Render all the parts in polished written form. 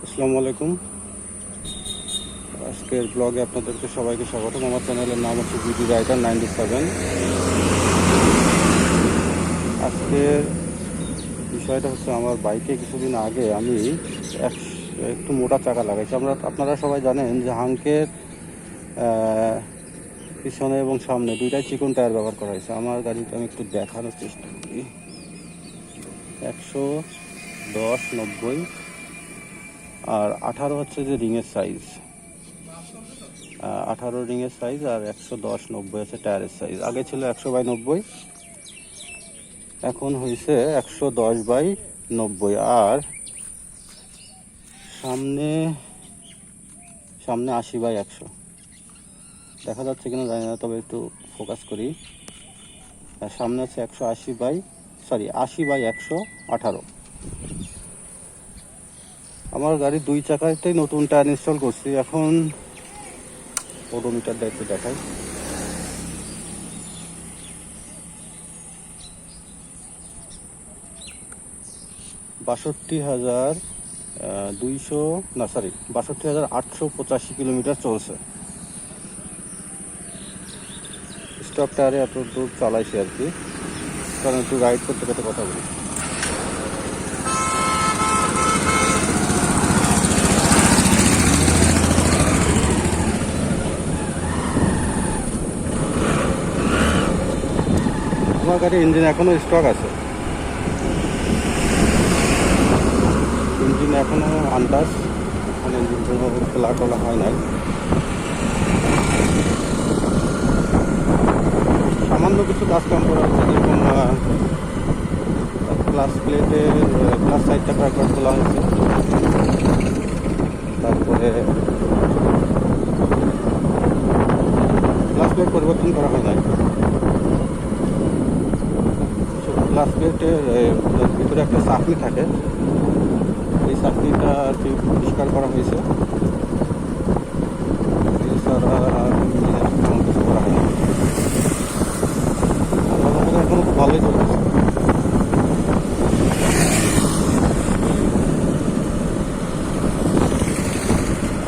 আসসালামু আলাইকুম। আজকের ব্লগে আপনাদেরকে সবাইকে স্বাগতম। আমার চ্যানেলের নাম হচ্ছে বিডি রাইডার 97। আজকের বিষয়টা হচ্ছে আমার বাইকে কিছুদিন আগে আমি একটু মোটা চাকা লাগাইছি। আপনারা সবাই জানেন যে হাঙ্কের পিছনে এবং সামনে দুইটাই চিকন টায়ার ব্যবহার করা হয়েছে। আমার গাড়িটা আমি একটু দেখানোর চেষ্টা করি। 110/90 আর 18 হচ্ছে যে রিংয়ের সাইজ, 18 রিংয়ের সাইজ, আর 110/90 আছে টায়ারের সাইজ। আগে ছিল 100/90, এখন হয়েছে 110/90। আর সামনে 80/100 দেখা যাচ্ছে কিনা জানি না, তবে একটু ফোকাস করি। আর সামনে আছে 80/118। আমার গাড়ির দুই চাকাতেই নতুন টায়ার ইনস্টল করছি। এখন ওডোমিটারটা একটু দেখাই। 62,885 কিলোমিটার চলছে। স্টক টায়ারে এত দূর চালাইছি আর কি, কারণ একটু রাইড করতে করতে কথা বলি। আমার গাড়ির ইঞ্জিন এখনো স্টক আছে, ইঞ্জিন এখনো আনটাচ, এখন ইঞ্জিন কোনো খোলা টোলা হয় নাই। সামান্য কিছু কাজ কাম করা হচ্ছে, যেরকম ক্লাস প্লেটের ক্লাস সাইডটা একবার খোলা হয়েছে, তারপরে ক্লাস প্লেট পরিবর্তন করা হয় নাই। ক্লাস প্লেটের ভিতরে একটা চাকনি থাকে, এই চাকনিটা আর কি পরিষ্কার করা হয়েছে, এছাড়া তেমন কিছু করা হয়নি। এখনো খুব ভালোই চলতেছে।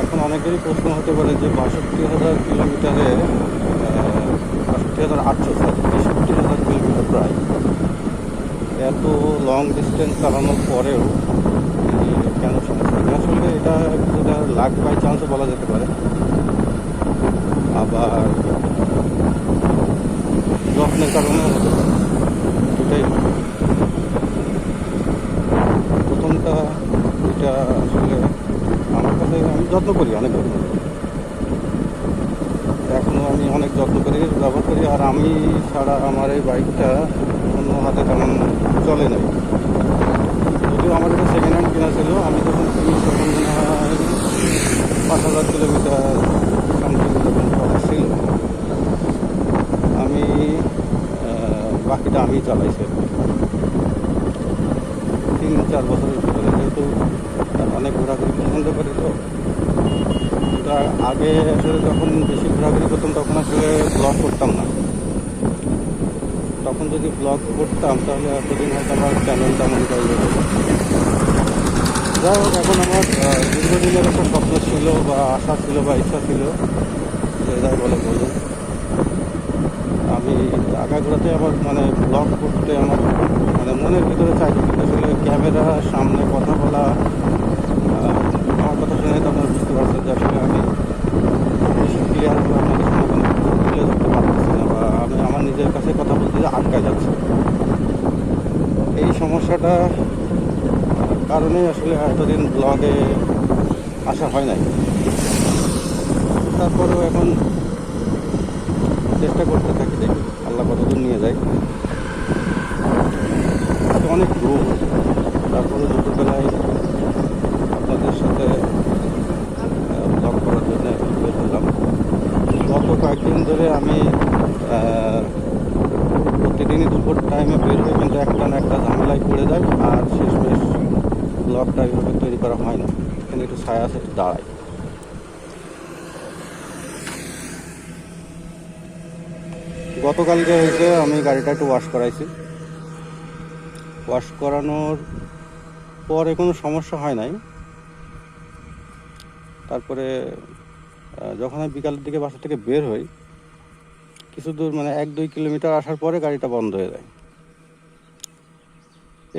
এখন অনেকেরই প্রশ্ন হতে পারে যে 62,000 কিলোমিটারে 62,800 63,000 কিলোমিটার প্রায়, এত লং ডিস্টেন্স চালানোর পরেও কেন সমস্যা? আসলে এটা লাক বাই চান্সও বলা যেতে পারে, আবার যত্নের কারণেও হতে পারে, দুটাই। প্রথমটা এটা আসলে আমার কাছে, আমি যত্ন করি, অনেক যত্ন করি, এখনও আমি অনেক যত্ন করে ব্যবহার করি। আর আমি ছাড়া আমার এই বাইকটা অন্য হাতে তেমন চলে নাই। যদিও আমার এটা সেকেন্ড হ্যান্ড কেনা ছিল, আমি যখন কিনি তখন 5,000 কিলোমিটার সামথিং যখন চলা ছিল। আমি বাকিটা আমি চালাইছি 3-4 বছরের ভিতরে, যেহেতু অনেক ঘোরাঘুরি পছন্দ করি। তো তার আগে আসলে যখন বেশি ঘোরাঘুরি করতাম তখন আসলে ব্লগ করতাম না। তখন যদি ব্লগ করতাম তাহলে এতদিন হয়তো আমার চ্যানেলটা মনিটাইজ হতো। যাই হোক, এখন আমার দীর্ঘদিনের একটা স্বপ্ন ছিল বা আশা ছিল বা ইচ্ছা ছিল, যাই বলে বলুন, আমি আগাগোড়াতে আমার ব্লগ করতে আমার মনের ভিতরে চাইতো, কিন্তু আসলে ক্যামেরার সামনে কথা বলা, আমার কথা শুনে তো আপনারা বুঝতে পারছেন যে আসলে আমি ক্লিয়ারভাবে আপনাদের সামনে তুলে ধরতে পারতেছি না, বা আমি আমার নিজের কাছে কথা বলতে আটকায় যাচ্ছে। এই সমস্যাটা কারণে আসলে এতদিন ব্লগে আসা হয় নাই। তারপরেও এখন চেষ্টা করতে থাকি, দেখি আল্লাহ কতদূর নিয়ে যায়। অনেক রোগ, তারপরে দুপুরবেলায় আপনাদের সাথে ব্লগ করার জন্য বের হলাম। গত কয়েকদিন ধরে আমি প্রতিদিনই দুপুর টাইমে বের হয়ে কিন্তু একটা না একটা ঝামেলায় পড়ে যায়, আর শেষমেশ ব্লগটা এইভাবে তৈরি করা হয় না। এখানে একটু ছায়া আছে, একটু দাঁড়াই। গতকালকে হয়েছে, আমি গাড়িটা একটু ওয়াশ করাইছি। ওয়াশ করানোর পরে কোনো সমস্যা হয় নাই, তারপরে যখন আমি বিকালের দিকে বাসা থেকে বের হই, কিছু দূর মানে 1-2 কিলোমিটার আসার পরে গাড়িটা বন্ধ হয়ে যায়।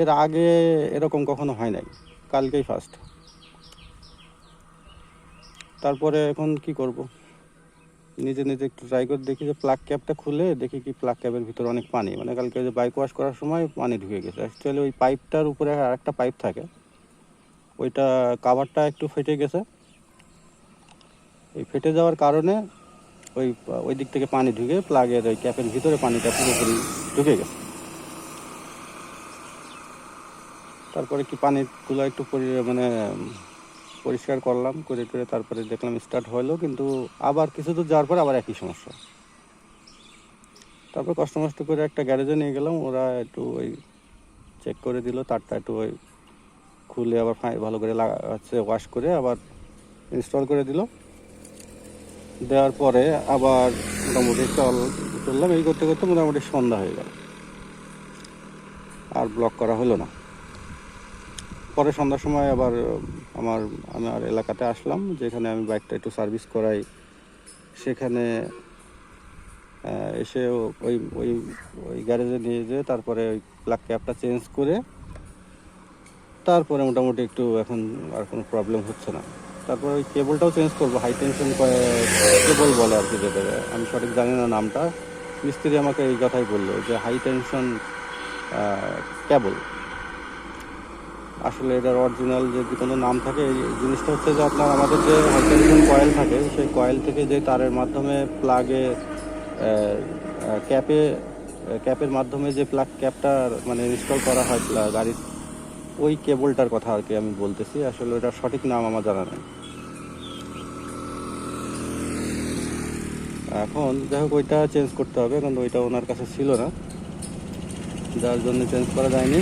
এর আগে এরকম কখনো হয় নাই, কালকেই ফার্স্ট। তারপরে এখন কি করব, নিজে নিজে একটু ট্রাই করে দেখি যে প্লাগ ক্যাপটা খুলে দেখি কি প্লাগ ক্যাপের ভিতরে অনেক পানি, মানে কালকে যে বাইক ওয়াশ করার সময় পানি ঢুকে গেছে। অ্যাকচুয়ালি ওই পাইপটার উপরে আরেকটা পাইপ থাকে, ওইটা কাভারটা একটু ফেটে গেছে। এই ফেটে যাওয়ার কারণে ওই দিক থেকে পানি ঢুকে প্লাগের ওই ক্যাপের ভিতরে পানিটা পুরোপুরি ঢুকে গেছে। তারপরে কি পানিগুলো একটু মানে পরিষ্কার করলাম, করে তারপরে দেখলাম স্টার্ট হলো, কিন্তু আবার কিছু দূর যাওয়ার পর আবার একই সমস্যা। তারপর কষ্ট মষ্ট করে একটা গ্যারেজে নিয়ে গেলাম, ওরা একটু ওই চেক করে দিল, তারটা একটু ওই খুলে আবার ভালো করে ওয়াশ করে আবার ইনস্টল করে দিল। দেওয়ার পরে আবার মোটামুটি চললাম, এই করতে করতে মোটামুটি সন্ধ্যা হয়ে গেল, আর ব্লক করা হলো না। পরে সন্ধ্যার সময় আবার আমার এলাকাতে আসলাম, যেখানে আমি বাইকটা একটু সার্ভিস করাই। সেখানে এসে ওই ওই ওই গ্যারেজে নিয়ে যেয়ে তারপরে ওই প্লাগ ক্যাপটা চেঞ্জ করে তারপরে মোটামুটি একটু এখন আর কোনো প্রবলেম হচ্ছে না। তারপরে ওই কেবলটাও চেঞ্জ করবো, হাই টেনশন কেবল বলে আর কি, যেটা আমি সঠিক জানি না নামটা। মিস্ত্রি আমাকে এই কথাই বললো যে হাই টেনশন কেবল। আসলে এটার অরিজিনাল যদি কোনো নাম থাকে, এই জিনিসটা হচ্ছে যে আপনার আমাদের যে হাই টেনশন কয়েল থাকে, সেই কয়েল থেকে যে তারের মাধ্যমে প্লাগে ক্যাপের মাধ্যমে যে প্লাগ ক্যাপটা মানে ইনস্টল করা হয় গাড়ির, ওই কেবলটার কথা আর কি আমি বলতেছি। আসলে ওটার সঠিক নাম আমার জানা নেই। এখন যাই হোক, ওইটা চেঞ্জ করতে হবে, কারণ ওইটা ওনার কাছে ছিল না, যার জন্য চেঞ্জ করা যায়নি।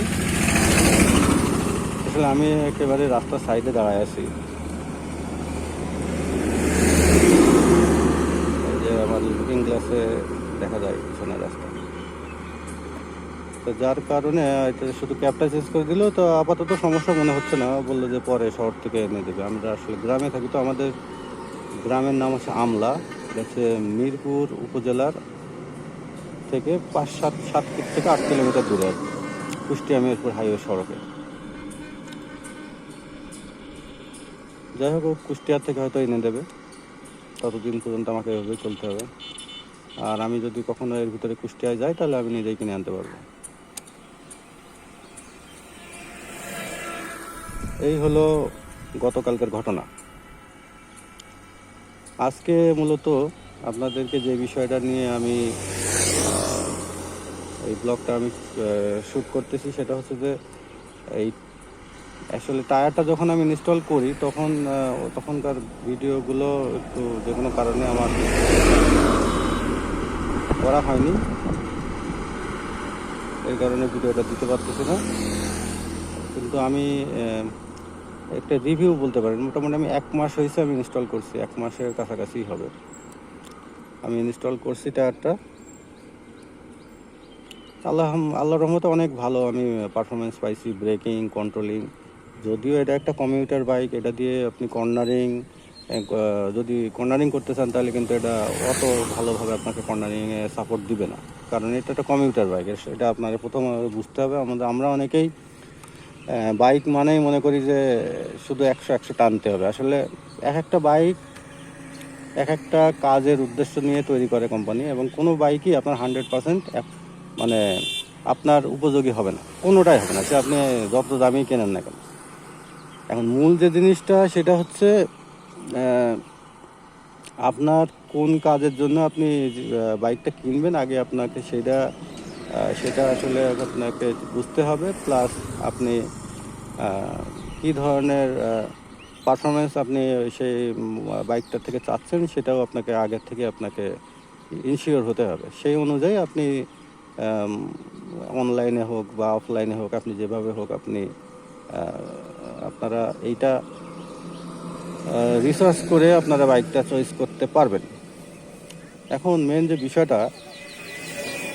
আসলে আমি একেবারে রাস্তার সাইডে দাঁড়ায় আছি, এই যে আমার লুকিং গ্লাসে দেখা যায় পিছনের রাস্তা। তো যার কারণে শুধু ক্যাবটা চেঞ্জ করে দিলেও তো আপাতত সমস্যা মনে হচ্ছে না। বললো যে পরে শহর থেকে এনে দেবে। আমরা আসলে গ্রামে থাকি, তো আমাদের গ্রামের নাম হচ্ছে আমলা, হচ্ছে মিরপুর উপজেলার থেকে 7 থেকে 8 কিলোমিটার দূরে আর কি, কুষ্টিয়া মিরপুর হাইওয়ে সড়কে। যাই হোক, কুষ্টিয়ার থেকে হয়তো এনে দেবে, ততদিন পর্যন্ত আমাকে এভাবেই চলতে হবে। আর আমি যদি কখনো এর ভিতরে কুষ্টিয়ায় যাই, তাহলে আমি নিজেই কিনে আনতে পারবো। এই হলো গতকালকের ঘটনা। আজকে মূলত আপনাদেরকে যে বিষয়টা নিয়ে আমি এই ব্লগটা আমি শ্যুট করতেছি, সেটা হচ্ছে যে এই আসলে টায়ারটা যখন আমি ইনস্টল করি তখনকার ভিডিওগুলো একটু যে কোনো কারণে আমার করা হয়নি, এই কারণে ভিডিওটা দিতে পারতেছি না। কিন্তু আমি একটা রিভিউ বলতে পারেন, মোটামুটি আমি 1 মাস হয়েছে আমি ইনস্টল করছি, 1 মাসের কাছাকাছি হবে আমি ইনস্টল করছি টায়ারটা। আল্লাহর রহমতে অনেক ভালো আমি পারফরমেন্স পাইছি, ব্রেকিং, কন্ট্রোলিং। যদিও এটা একটা কমিউটার বাইক, এটা দিয়ে আপনি যদি কর্নারিং করতে চান, তাহলে কিন্তু এটা অত ভালোভাবে আপনাকে কর্নারিংয়ে সাপোর্ট দিবে না, কারণ এটা একটা কমিউটার বাইক। এটা আপনাকে প্রথম বুঝতে হবে। আমরা অনেকেই বাইক মানেই মনে করি যে শুধু 100 টানতে হবে। আসলে একটা বাইক একটা কাজের উদ্দেশ্য নিয়ে তৈরি করে কোম্পানি, এবং কোনো বাইকই আপনার 100% মানে আপনার উপযোগী হবে না, কোনোটাই হবে না, সে আপনি যত দামি কেনেন না কেন। এখন মূল যে জিনিসটা, সেটা হচ্ছে আপনার কোন কাজের জন্য আপনি বাইকটা কিনবেন, আগে আপনাকে সেটা আসলে আপনাকে বুঝতে হবে। প্লাস আপনি কী ধরনের পারফরমেন্স আপনি সেই বাইকটা থেকে চাচ্ছেন, সেটাও আগের থেকে আপনাকে ইনশিওর হতে হবে। সেই অনুযায়ী আপনি অনলাইনে হোক বা অফলাইনে হোক, আপনি যেভাবে হোক আপনারা এইটা রিসার্চ করে আপনারা বাইকটা চয়েস করতে পারবেন। এখন মেন যে বিষয়টা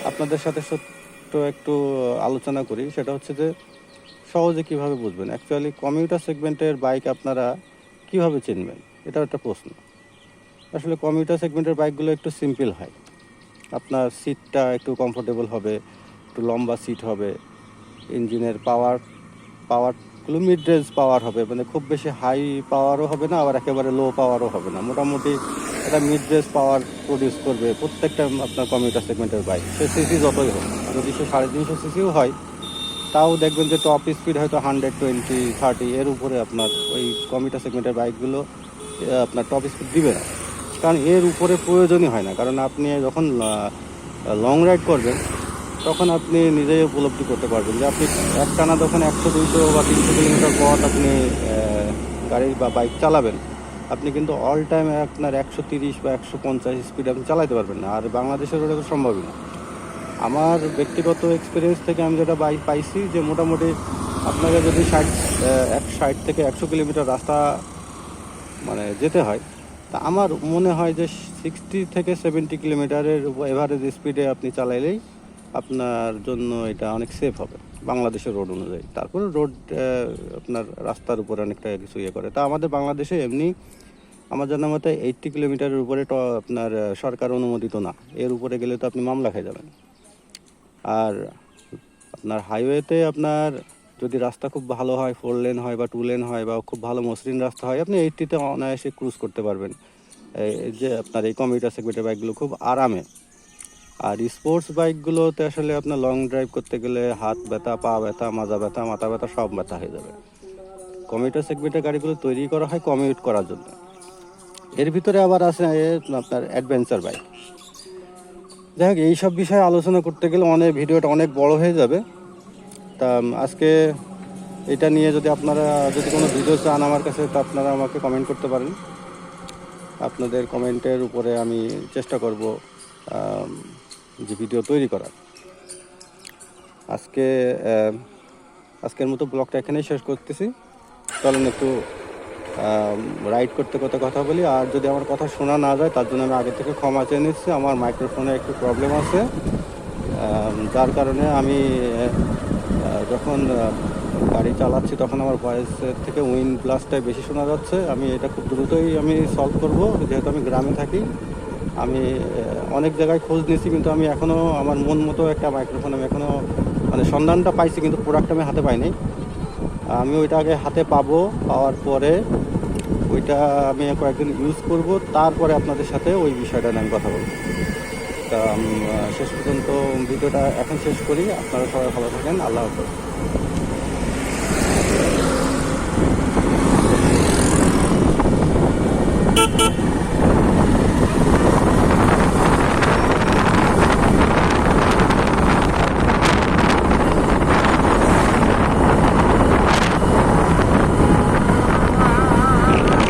আপনাদের সাথে একটু আলোচনা করি, সেটা হচ্ছে যে সহজে কিভাবে বুঝবেন। অ্যাকচুয়ালি কমিউটার সেগমেন্টের বাইক আপনারা কিভাবে চিনবেন, এটাও একটা প্রশ্ন। আসলে কমিউটার সেগমেন্টের বাইকগুলো একটু সিম্পল হয়, আপনার সিটটা একটু কমফোর্টেবল হবে, একটু লম্বা সিট হবে, ইঞ্জিনের পাওয়ারগুলো মিড রেঞ্জ পাওয়ার হবে, মানে খুব বেশি হাই পাওয়ারও হবে না, আবার একেবারে লো পাওয়ারও হবে না, মোটামুটি একটা মিড রেঞ্জ পাওয়ার প্রডিউস করবে প্রত্যেকটা আপনার কমিউটার সেগমেন্টের বাইক, সে সিসি যতই হোক। যদি সে 350 সিসিও হয়, তাও দেখবেন যে টপ স্পিড হয়তো 120-130 এর উপরে আপনার ওই কমিউটার সেগমেন্টের বাইকগুলো আপনার টপ স্পিড দিবে না, কারণ এর উপরে প্রয়োজনই হয় না। কারণ আপনি যখন লং রাইড করবেন তখন আপনি নিজেই উপলব্ধি করতে পারবেন যে আপনি একটানা যখন 100-200 বা 300 কিলোমিটার পথ আপনি গাড়ি বা বাইক চালাবেন, আপনি কিন্তু অল টাইম আপনার 130 বা 150 স্পিড আপনি চালাতে পারবেন না, আর বাংলাদেশের রোডে তো সম্ভবই না। আমার ব্যক্তিগত এক্সপিরিয়েন্স থেকে আমি যেটা বাইক পাইছি যে মোটামুটি আপনাকে যদি 60 থেকে 100 কিলোমিটার রাস্তা মানে যেতে হয়, তা আমার মনে হয় যে 60 থেকে 70 কিলোমিটারের এভারেজ স্পিডে আপনি চালাইলেই আপনার জন্য এটা অনেক সেফ হবে বাংলাদেশের রোড অনুযায়ী। তারপরে রোড আপনার রাস্তার উপরে অনেকটা কিছু ইয়ে করে। তা আমাদের বাংলাদেশে এমনি আমার জানার মতে 80 কিলোমিটারের উপরে আপনার সরকার অনুমোদিত না, এর উপরে গেলে তো আপনি মামলা খেয়ে যাবেন। আর আপনার হাইওয়েতে আপনার যদি রাস্তা খুব ভালো হয়, 4 লেন হয় বা 2 লেন হয় বা খুব ভালো মসৃণ রাস্তা হয়, আপনি 80-তে অনায়াসে ক্রুজ করতে পারবেন। এই যে আপনার এই কমিউটার সেগমেন্টের বাইকগুলো খুব আরামে। আর স্পোর্টস বাইকগুলোতে আসলে আপনার লং ড্রাইভ করতে গেলে হাত ব্যথা, পা ব্যথা, মাজা ব্যথা, মাথা ব্যথা সব ব্যথা হয়ে যাবে। কমিউটার সেগমেন্টের গাড়িগুলো তৈরি করা হয় কমিউট করার জন্য। এর ভিতরে আবার আছে আপনার অ্যাডভেঞ্চার বাইক। যাই হোক, এইসব বিষয়ে আলোচনা করতে গেলে ভিডিওটা অনেক বড় হয়ে যাবে। তা আজকে এটা নিয়ে যদি আপনারা কোনো ভিডিও চান আমার কাছে, তো আপনারা আমাকে কমেন্ট করতে পারেন। আপনাদের কমেন্টের উপরে আমি চেষ্টা করব যে ভিডিও তৈরি করার। আজকের মতো ব্লগটা এখানেই শেষ করতেছি। চলেন একটু রাইড করতে করতে কথা বলি। আর যদি আমার কথা শোনা না যায় তার জন্য আমি আগে থেকে ক্ষমা চেয়ে নিচ্ছি। আমার মাইক্রোফোনে একটু প্রবলেম আছে, যার কারণে আমি যখন গাড়ি চালাচ্ছি তখন আমার ভয়েসের থেকে উইন্ড ব্লাস্টটাই বেশি শোনা যাচ্ছে। আমি এটা খুব দ্রুতই সলভ করব, যেহেতু আমি গ্রামে থাকি। আমি অনেক জায়গায় খোঁজ নিয়েছি, কিন্তু আমি এখনও আমার মন মতো একটা মাইক্রোফোন আমি এখনও মানে সন্ধানটা পাইছি, কিন্তু প্রোডাক্ট আমি হাতে পাইনি। আমি ওইটা আগে হাতে পাওয়ার পরে ওইটা আমি কয়েকদিন ইউজ করব, তারপরে আপনাদের সাথে ওই বিষয়টা নিয়ে আমি কথা বলব। তা শেষ পর্যন্ত ভিডিওটা এখন শেষ করি। আপনারা সবাই ভালো থাকেন। আল্লাহ হাফেজ।